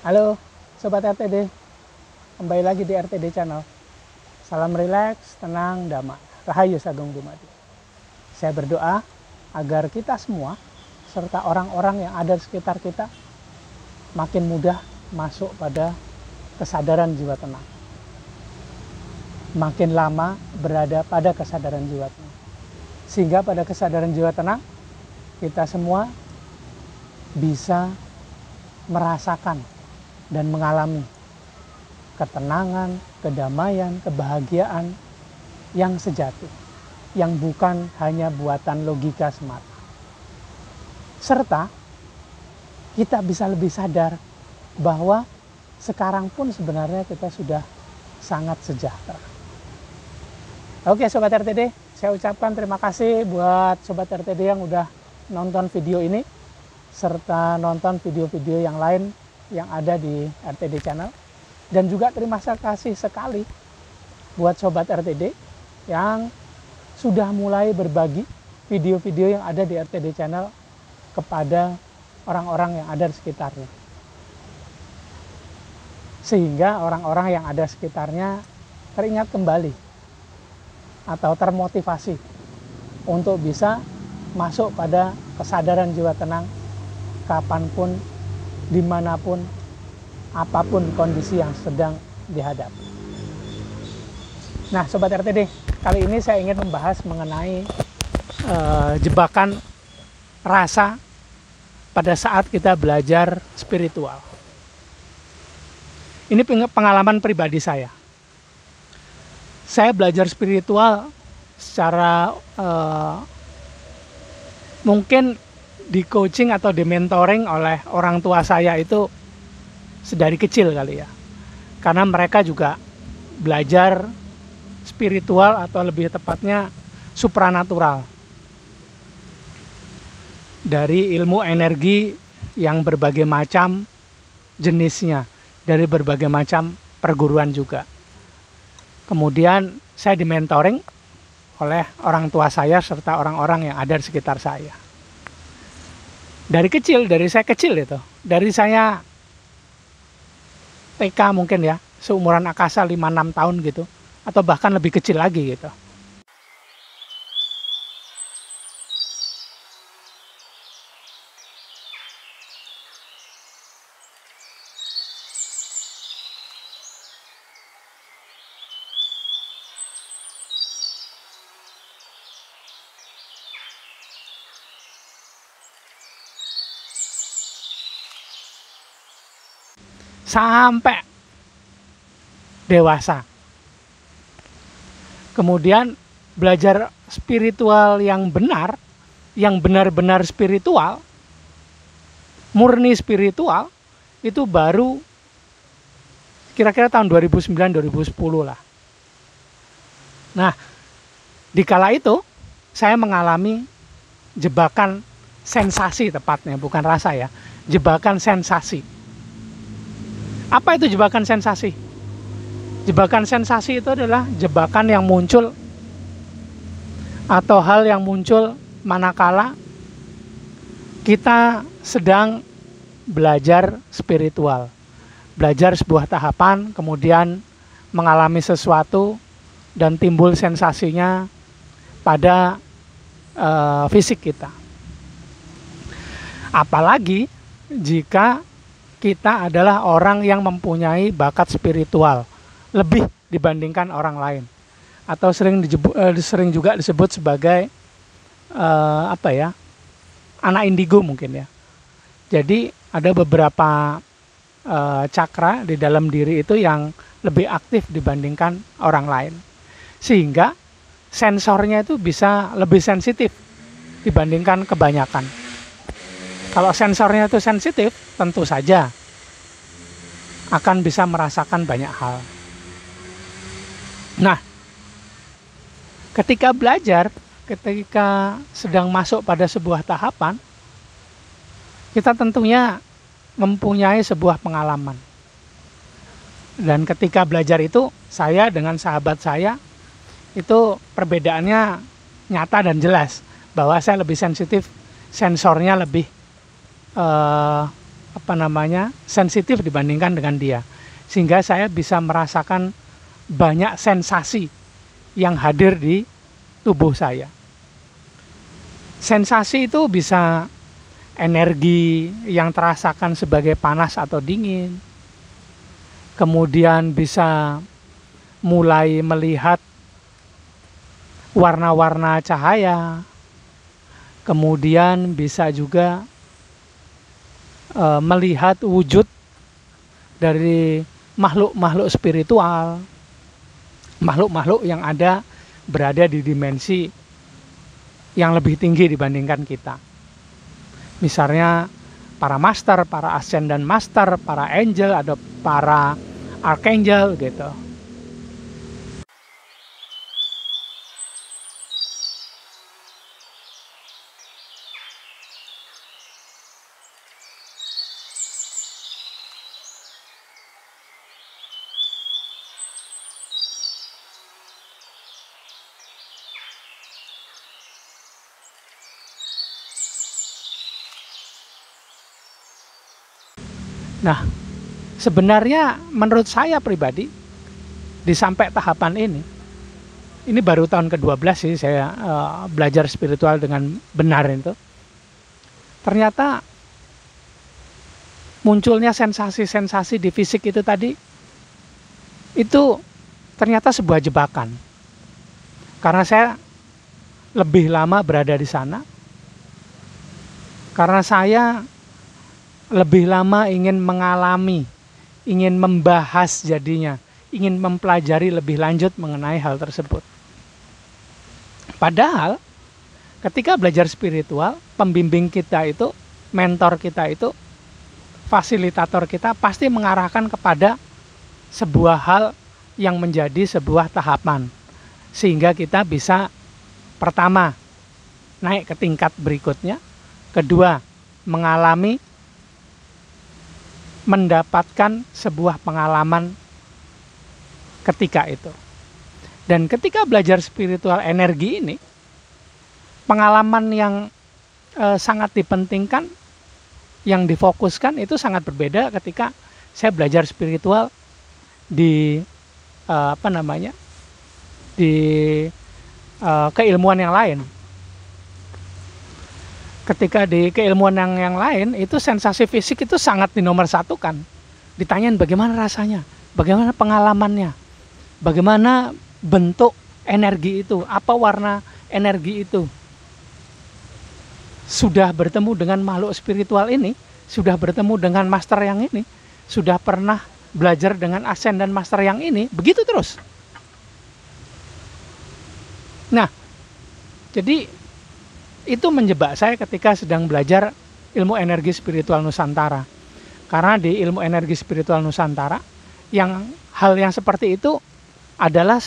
Halo Sobat RTD, kembali lagi di RTD Channel. Salam rileks, tenang, damai, Rahayu Sagung Dumadi. Saya berdoa agar kita semua, serta orang-orang yang ada di sekitar kita, makin mudah masuk pada kesadaran jiwa tenang. Makin lama berada pada kesadaran jiwa tenang. Sehingga pada kesadaran jiwa tenang, kita semua bisa merasakan dan mengalami ketenangan, kedamaian, kebahagiaan yang sejati, yang bukan hanya buatan logika semata. Serta kita bisa lebih sadar bahwa sekarang pun sebenarnya kita sudah sangat sejahtera. Oke Sobat RTD, saya ucapkan terima kasih buat Sobat RTD yang udah nonton video ini, serta nonton video-video yang lain yang ada di RTD Channel. Dan juga terima kasih sekali buat Sobat RTD yang sudah mulai berbagi video-video yang ada di RTD Channel kepada orang-orang yang ada di sekitarnya. Sehingga orang-orang yang ada di sekitarnya teringat kembali atau termotivasi untuk bisa masuk pada kesadaran jiwa tenang kapanpun, dimanapun, apapun kondisi yang sedang dihadapi. Nah Sobat RTD, kali ini saya ingin membahas mengenai jebakan rasa pada saat kita belajar spiritual. Ini pengalaman pribadi saya. Saya belajar spiritual secara mungkin di coaching atau di mentoring oleh orang tua saya itu sedari kecil kali ya. Karena mereka juga belajar spiritual atau lebih tepatnya supranatural. Dari ilmu energi yang berbagai macam jenisnya, dari berbagai macam perguruan juga. Kemudian saya di mentoring oleh orang tua saya serta orang-orang yang ada di sekitar saya. Dari saya kecil itu, dari saya TK mungkin ya, seumuran Akasa 5-6 tahun gitu, atau bahkan lebih kecil lagi gitu. Sampai dewasa. Kemudian belajar spiritual yang benar, yang benar-benar spiritual, murni spiritual, itu baru kira-kira tahun 2009-2010 lah. Nah, di kala itu saya mengalami jebakan sensasi tepatnya, bukan rasa ya, jebakan sensasi. Apa itu jebakan sensasi? Jebakan sensasi itu adalah jebakan yang muncul atau hal yang muncul manakala kita sedang belajar spiritual. Belajar sebuah tahapan, kemudian mengalami sesuatu dan timbul sensasinya pada fisik kita. Apalagi jika kita adalah orang yang mempunyai bakat spiritual lebih dibandingkan orang lain, atau sering juga disebut sebagai anak indigo mungkin ya. Jadi ada beberapa cakra di dalam diri itu yang lebih aktif dibandingkan orang lain, sehingga sensornya itu bisa lebih sensitif dibandingkan kebanyakan. Kalau sensornya itu sensitif, tentu saja akan bisa merasakan banyak hal. Nah, ketika belajar, ketika sedang masuk pada sebuah tahapan, kita tentunya mempunyai sebuah pengalaman. Dan ketika belajar itu, saya dengan sahabat saya, itu perbedaannya nyata dan jelas. Bahwa saya lebih sensitif, sensornya lebih sensitif dibandingkan dengan dia, sehingga saya bisa merasakan banyak sensasi yang hadir di tubuh saya. Sensasi itu bisa energi yang terasakan sebagai panas atau dingin, kemudian bisa mulai melihat warna-warna cahaya, kemudian bisa juga melihat wujud dari makhluk-makhluk spiritual, makhluk-makhluk yang berada di dimensi yang lebih tinggi dibandingkan kita. Misalnya para master, para ascended master, para angel, atau para archangel gitu. Nah, sebenarnya menurut saya pribadi, di sampai tahapan ini baru tahun ke-12 sih saya belajar spiritual dengan benar itu. Ternyata munculnya sensasi-sensasi di fisik itu tadi, itu ternyata sebuah jebakan. Karena saya lebih lama berada di sana, karena saya lebih lama ingin mengalami, ingin membahas jadinya, ingin mempelajari lebih lanjut mengenai hal tersebut. Padahal ketika belajar spiritual, pembimbing kita itu, mentor kita itu, fasilitator kita pasti mengarahkan kepada sebuah hal yang menjadi sebuah tahapan, sehingga kita bisa pertama naik ke tingkat berikutnya, kedua mengalami, mendapatkan sebuah pengalaman ketika itu. Dan ketika belajar spiritual energi ini, pengalaman yang sangat dipentingkan, yang difokuskan itu sangat berbeda ketika saya belajar spiritual di di keilmuan yang lain. Ketika di keilmuan yang lain, itu sensasi fisik itu sangat dinomorsatukan. Ditanyain bagaimana rasanya, bagaimana pengalamannya, bagaimana bentuk energi itu, apa warna energi itu. Sudah bertemu dengan makhluk spiritual ini, sudah bertemu dengan master yang ini, sudah pernah belajar dengan ascended master yang ini, begitu terus. Nah, jadi itu menjebak saya ketika sedang belajar ilmu energi spiritual Nusantara. Karena di ilmu energi spiritual Nusantara, hal yang seperti itu adalah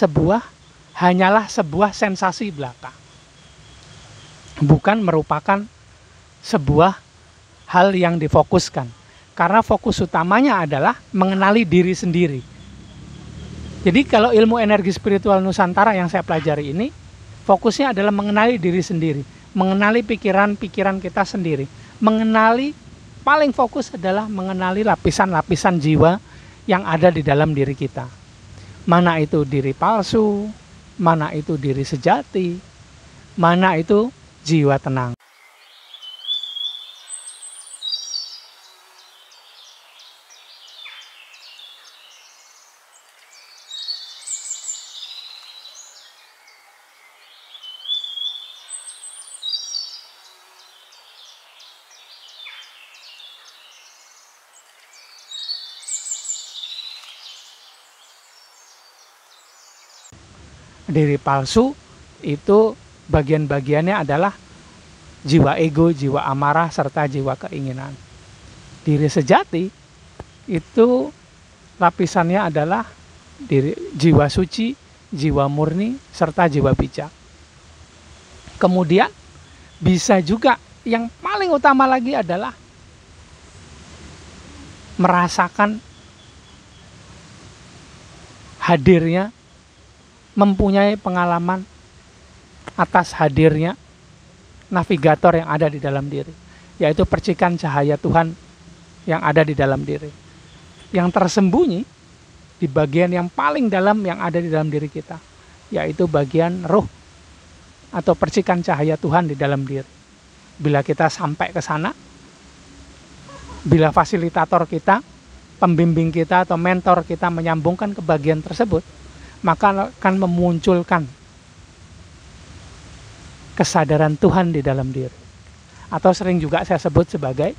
hanyalah sebuah sensasi belaka. Bukan merupakan sebuah hal yang difokuskan. Karena fokus utamanya adalah mengenali diri sendiri. Jadi kalau ilmu energi spiritual Nusantara yang saya pelajari ini, fokusnya adalah mengenali diri sendiri, mengenali pikiran-pikiran kita sendiri, paling fokus adalah mengenali lapisan-lapisan jiwa yang ada di dalam diri kita. Mana itu diri palsu, mana itu diri sejati, mana itu jiwa tenang. Diri palsu itu bagian-bagiannya adalah jiwa ego, jiwa amarah, serta jiwa keinginan. Diri sejati itu lapisannya adalah jiwa suci, jiwa murni, serta jiwa bijak. Kemudian bisa juga yang paling utama lagi adalah merasakan hadirnya, mempunyai pengalaman atas hadirnya navigator yang ada di dalam diri, yaitu percikan cahaya Tuhan yang ada di dalam diri. Yang tersembunyi di bagian yang paling dalam yang ada di dalam diri kita, yaitu bagian roh atau percikan cahaya Tuhan di dalam diri. Bila kita sampai ke sana, bila fasilitator kita, pembimbing kita atau mentor kita menyambungkan ke bagian tersebut, maka akan memunculkan kesadaran Tuhan di dalam diri. Atau sering juga saya sebut sebagai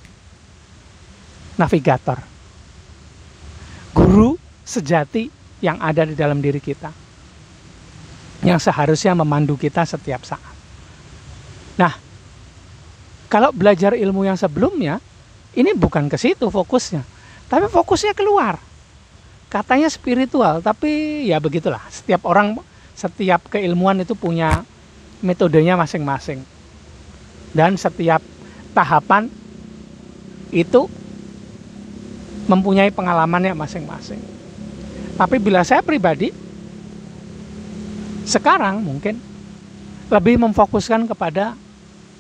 navigator. Guru sejati yang ada di dalam diri kita, yang seharusnya memandu kita setiap saat. Nah, kalau belajar ilmu yang sebelumnya, ini bukan ke situ fokusnya, tapi fokusnya keluar. Katanya spiritual, tapi ya begitulah. Setiap orang, setiap keilmuan itu punya metodenya masing-masing. Dan setiap tahapan itu mempunyai pengalamannya masing-masing. Tapi bila saya pribadi, sekarang mungkin lebih memfokuskan kepada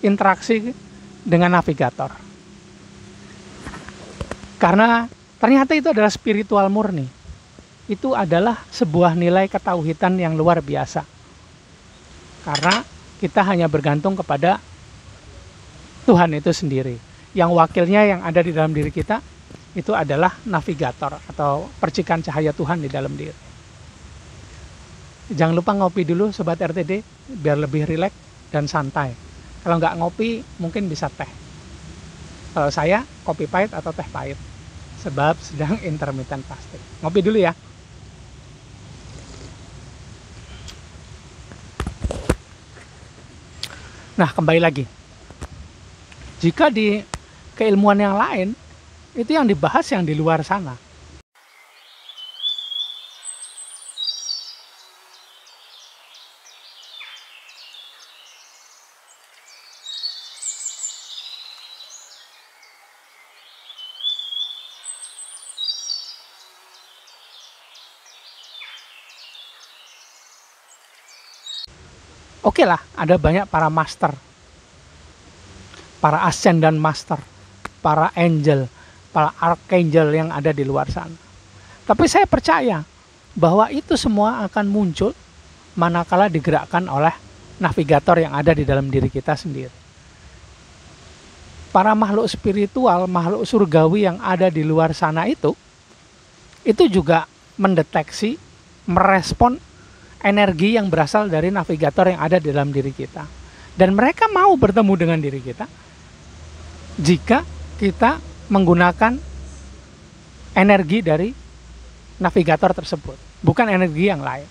interaksi dengan navigator. Karena ternyata itu adalah spiritual murni. Itu adalah sebuah nilai ketauhidan yang luar biasa. Karena kita hanya bergantung kepada Tuhan itu sendiri. Yang wakilnya yang ada di dalam diri kita, itu adalah navigator atau percikan cahaya Tuhan di dalam diri. Jangan lupa ngopi dulu Sobat RTD, biar lebih rileks dan santai. Kalau nggak ngopi, mungkin bisa teh. Kalau saya, kopi pahit atau teh pahit. Sebab sedang intermittent fasting. Ngopi dulu ya. Nah, kembali lagi. Jika di keilmuan yang lain, itu yang dibahas yang di luar sana. Oke lah, ada banyak para master, para ascendant master, para angel, para archangel yang ada di luar sana. Tapi saya percaya bahwa itu semua akan muncul manakala digerakkan oleh navigator yang ada di dalam diri kita sendiri. Para makhluk spiritual, makhluk surgawi yang ada di luar sana itu juga mendeteksi, merespon energi yang berasal dari navigator yang ada di dalam diri kita. Dan mereka mau bertemu dengan diri kita jika kita menggunakan energi dari navigator tersebut, bukan energi yang lain.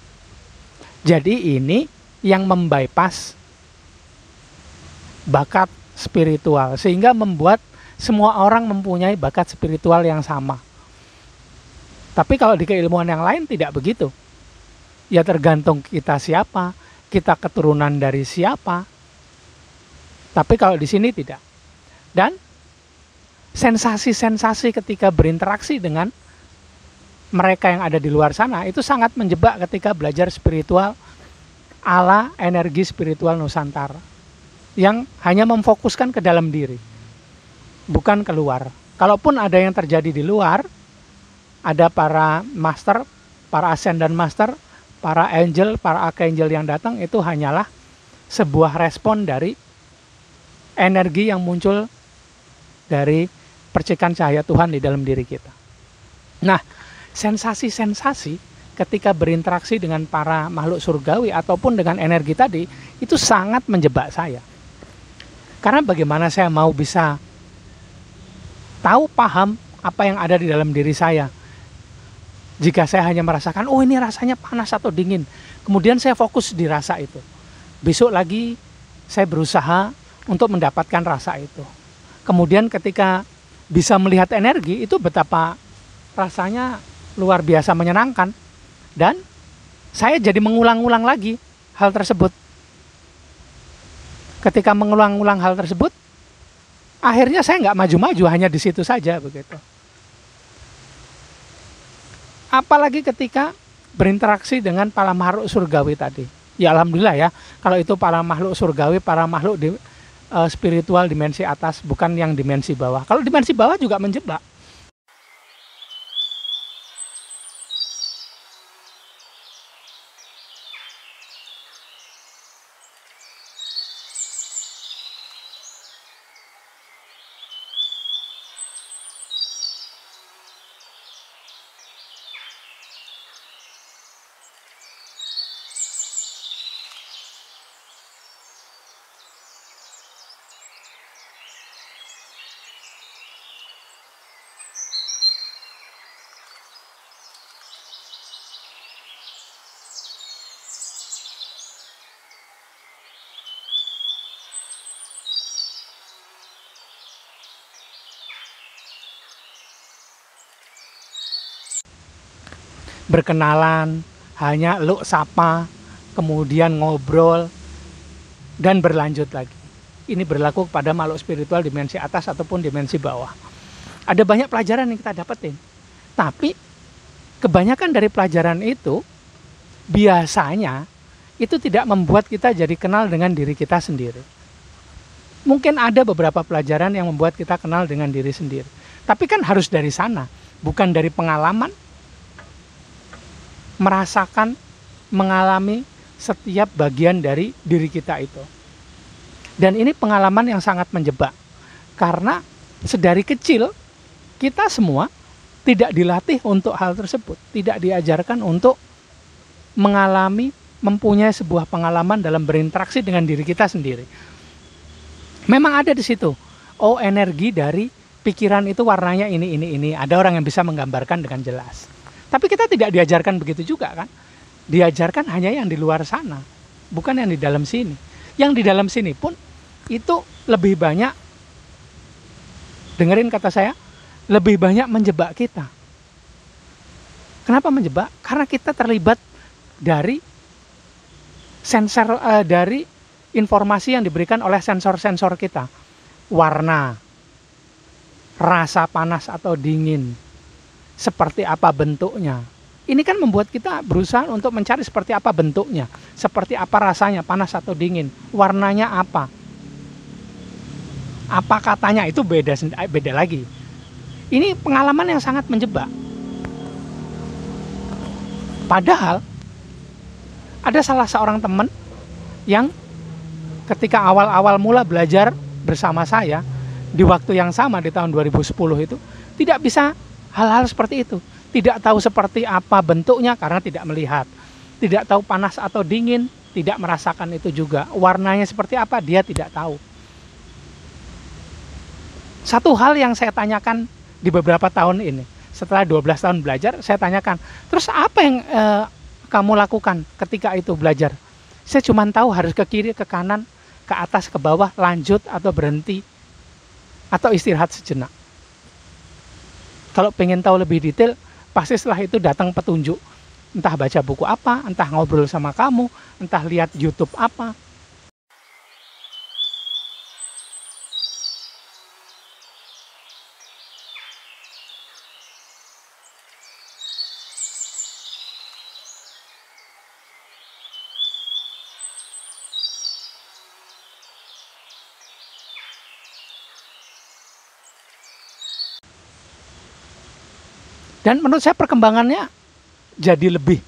Jadi ini yang membypass bakat spiritual, sehingga membuat semua orang mempunyai bakat spiritual yang sama. Tapi kalau di keilmuan yang lain tidak begitu. Ya tergantung kita siapa, kita keturunan dari siapa. Tapi kalau di sini tidak. Dan sensasi-sensasi ketika berinteraksi dengan mereka yang ada di luar sana itu sangat menjebak ketika belajar spiritual ala energi spiritual Nusantara yang hanya memfokuskan ke dalam diri, bukan keluar. Kalaupun ada yang terjadi di luar, ada para master, para ascendant master, para angel, para archangel yang datang, itu hanyalah sebuah respon dari energi yang muncul dari percikan cahaya Tuhan di dalam diri kita. Nah, sensasi-sensasi ketika berinteraksi dengan para makhluk surgawi ataupun dengan energi tadi, itu sangat menjebak saya. Karena bagaimana saya mau bisa tahu, paham apa yang ada di dalam diri saya, jika saya hanya merasakan, oh ini rasanya panas atau dingin. Kemudian saya fokus di rasa itu. Besok lagi saya berusaha untuk mendapatkan rasa itu. Kemudian ketika bisa melihat energi, itu betapa rasanya luar biasa menyenangkan. Dan saya jadi mengulang-ulang lagi hal tersebut. Ketika mengulang-ulang hal tersebut, akhirnya saya nggak maju-maju, hanya di situ saja begitu. Apalagi ketika berinteraksi dengan para makhluk surgawi tadi. Ya alhamdulillah ya, kalau itu para makhluk surgawi, para makhluk spiritual dimensi atas, bukan yang dimensi bawah. Kalau dimensi bawah juga menjebak. berkenalan, hanya lu sapa, kemudian ngobrol, dan berlanjut lagi. Ini berlaku kepada makhluk spiritual dimensi atas ataupun dimensi bawah. Ada banyak pelajaran yang kita dapetin. Tapi kebanyakan dari pelajaran itu biasanya itu tidak membuat kita jadi kenal dengan diri kita sendiri. Mungkin ada beberapa pelajaran yang membuat kita kenal dengan diri sendiri. Tapi kan harus dari sana, bukan dari pengalaman, merasakan, mengalami setiap bagian dari diri kita itu. Dan ini pengalaman yang sangat menjebak. Karena sedari kecil, kita semua tidak dilatih untuk hal tersebut. Tidak diajarkan untuk mengalami, mempunyai sebuah pengalaman dalam berinteraksi dengan diri kita sendiri. Memang ada di situ. Oh, energi dari pikiran itu warnanya ini. Ada orang yang bisa menggambarkan dengan jelas. Tapi kita tidak diajarkan begitu juga kan. Diajarkan hanya yang di luar sana, bukan yang di dalam sini. Yang di dalam sini pun itu lebih banyak, dengerin kata saya, lebih banyak menjebak kita. Kenapa menjebak? Karena kita terlibat dari dari informasi yang diberikan oleh sensor-sensor kita. Warna, rasa panas atau dingin, seperti apa bentuknya. Ini kan membuat kita berusaha untuk mencari seperti apa bentuknya, seperti apa rasanya, panas atau dingin, warnanya apa katanya, itu beda lagi. Ini pengalaman yang sangat menjebak. Padahal ada salah seorang teman yang ketika awal-awal mula belajar bersama saya di waktu yang sama di tahun 2010 itu tidak bisa hal-hal seperti itu. Tidak tahu seperti apa bentuknya karena tidak melihat. Tidak tahu panas atau dingin, tidak merasakan itu juga. Warnanya seperti apa, dia tidak tahu. Satu hal yang saya tanyakan di beberapa tahun ini, setelah 12 tahun belajar, saya tanyakan, terus apa yang kamu lakukan ketika itu belajar? Saya cuma tahu harus ke kiri, ke kanan, ke atas, ke bawah, lanjut atau berhenti, atau istirahat sejenak. Kalau pengen tahu lebih detail, pasti setelah itu datang petunjuk. Entah baca buku apa, entah ngobrol sama kamu, entah lihat YouTube apa. Dan menurut saya perkembangannya jadi lebih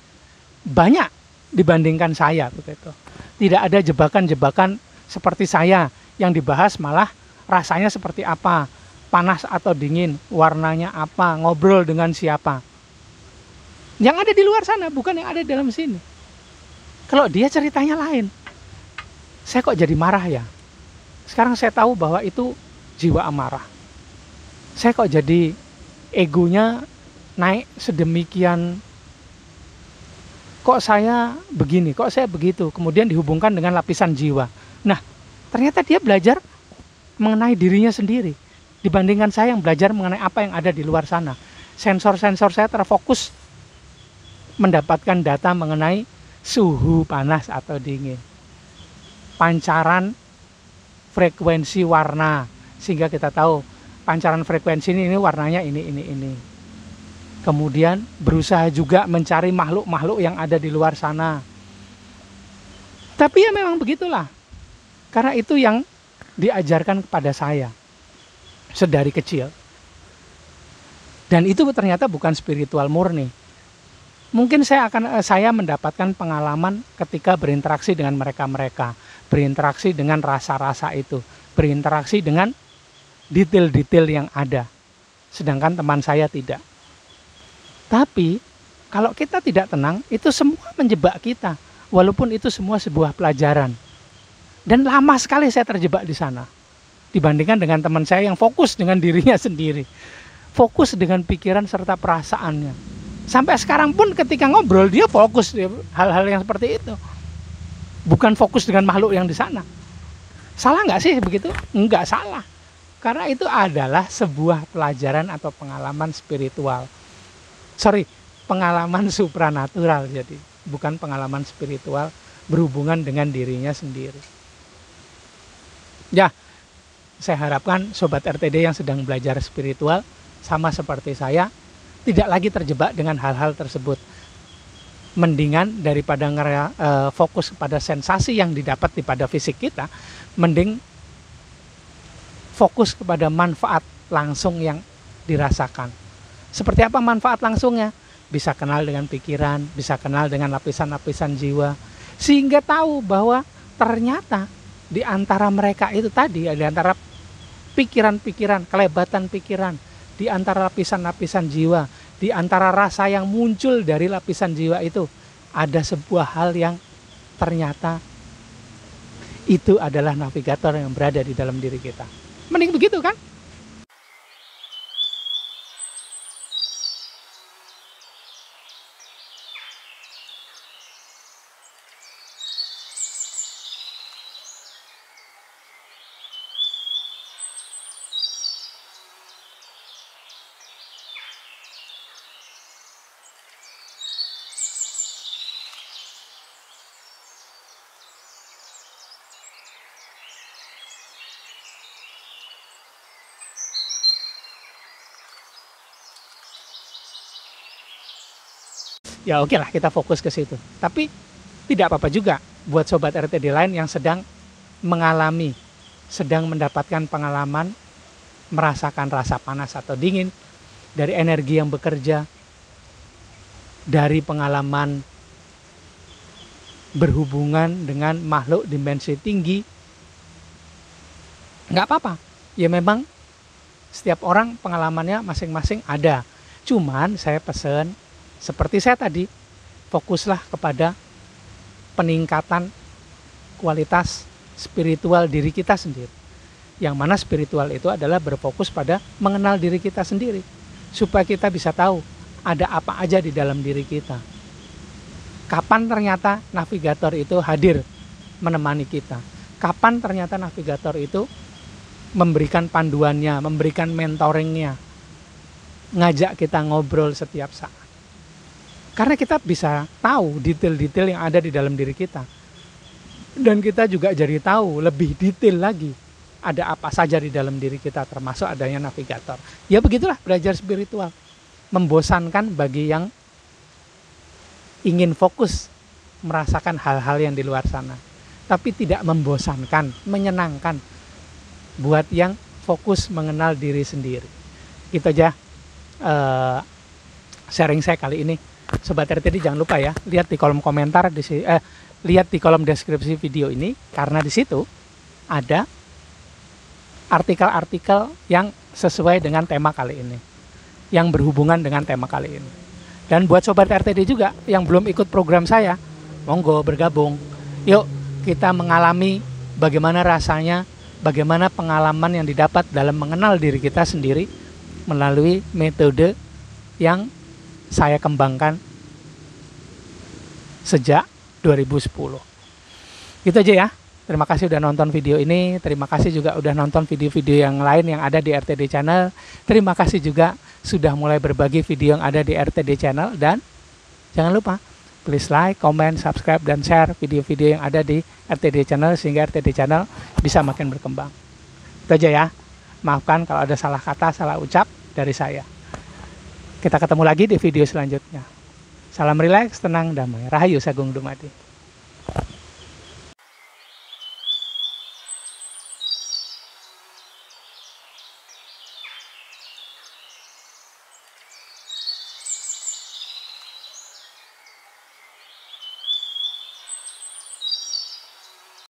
banyak dibandingkan saya begitu. Tidak ada jebakan-jebakan seperti saya yang dibahas, malah rasanya seperti apa, panas atau dingin, warnanya apa, ngobrol dengan siapa. Yang ada di luar sana bukan yang ada di dalam sini. Kalau dia ceritanya lain. Saya kok jadi marah ya? Sekarang saya tahu bahwa itu jiwa amarah. Saya kok jadi egonya naik sedemikian, kok saya begini, kok saya begitu, kemudian dihubungkan dengan lapisan jiwa. Nah, ternyata dia belajar mengenai dirinya sendiri dibandingkan saya yang belajar mengenai apa yang ada di luar sana. Sensor-sensor saya terfokus mendapatkan data mengenai suhu panas atau dingin, pancaran frekuensi warna, sehingga kita tahu pancaran frekuensi ini warnanya ini. Kemudian berusaha juga mencari makhluk-makhluk yang ada di luar sana. Tapi ya memang begitulah. Karena itu yang diajarkan kepada saya sedari kecil. Dan itu ternyata bukan spiritual murni. Mungkin saya mendapatkan pengalaman ketika berinteraksi dengan mereka-mereka, berinteraksi dengan rasa-rasa itu, berinteraksi dengan detail-detail yang ada. Sedangkan teman saya tidak. Tapi kalau kita tidak tenang, itu semua menjebak kita. Walaupun itu semua sebuah pelajaran. Dan lama sekali saya terjebak di sana. Dibandingkan dengan teman saya yang fokus dengan dirinya sendiri. Fokus dengan pikiran serta perasaannya. Sampai sekarang pun ketika ngobrol, dia fokus hal-hal yang seperti itu. Bukan fokus dengan makhluk yang di sana. Salah nggak sih begitu? Nggak salah. Karena itu adalah sebuah pelajaran atau pengalaman spiritual. pengalaman supranatural, jadi bukan pengalaman spiritual berhubungan dengan dirinya sendiri. Ya, saya harapkan Sobat RTD yang sedang belajar spiritual sama seperti saya tidak lagi terjebak dengan hal-hal tersebut. Mendingan daripada fokus pada sensasi yang didapat pada fisik kita, mending fokus kepada manfaat langsung yang dirasakan. Seperti apa manfaat langsungnya? Bisa kenal dengan pikiran, bisa kenal dengan lapisan-lapisan jiwa, sehingga tahu bahwa ternyata di antara mereka itu tadi, di antara pikiran-pikiran, kelebatan pikiran, di antara lapisan-lapisan jiwa, di antara rasa yang muncul dari lapisan jiwa itu, ada sebuah hal yang ternyata itu adalah navigator yang berada di dalam diri kita. Mending begitu kan? Ya oke lah, kita fokus ke situ. Tapi tidak apa-apa juga buat Sobat RTD lain yang sedang mengalami, sedang mendapatkan pengalaman, merasakan rasa panas atau dingin, dari energi yang bekerja, dari pengalaman berhubungan dengan makhluk dimensi tinggi. Nggak apa-apa, ya memang setiap orang pengalamannya masing-masing ada. Cuman saya pesan, seperti saya tadi, fokuslah kepada peningkatan kualitas spiritual diri kita sendiri. Yang mana spiritual itu adalah berfokus pada mengenal diri kita sendiri. Supaya kita bisa tahu ada apa aja di dalam diri kita. Kapan ternyata navigator itu hadir menemani kita. Kapan ternyata navigator itu memberikan panduannya, memberikan mentoringnya. Ngajak kita ngobrol setiap saat. Karena kita bisa tahu detail-detail yang ada di dalam diri kita. Dan kita juga jadi tahu lebih detail lagi ada apa saja di dalam diri kita, termasuk adanya navigator. Ya begitulah belajar spiritual. Membosankan bagi yang ingin fokus merasakan hal-hal yang di luar sana. Tapi tidak membosankan, menyenangkan buat yang fokus mengenal diri sendiri. Gitu aja sharing saya kali ini. Sobat RTD jangan lupa ya, lihat di kolom komentar lihat di kolom deskripsi video ini, karena di situ ada artikel-artikel yang sesuai dengan tema kali ini, yang berhubungan dengan tema kali ini. Dan buat Sobat RTD juga yang belum ikut program saya, monggo bergabung. Yuk kita mengalami bagaimana rasanya, bagaimana pengalaman yang didapat dalam mengenal diri kita sendiri melalui metode yang saya kembangkan sejak 2010. Gitu aja ya. Terima kasih udah nonton video ini. Terima kasih juga udah nonton video-video yang lain yang ada di RTD Channel. Terima kasih juga sudah mulai berbagi video yang ada di RTD Channel. Dan jangan lupa, please like, comment, subscribe, dan share video-video yang ada di RTD Channel sehingga RTD Channel bisa makin berkembang. Itu aja ya. Maafkan kalau ada salah kata, salah ucap dari saya. Kita ketemu lagi di video selanjutnya. Salam rileks, tenang, damai. Rahayu Sagung Dumadi.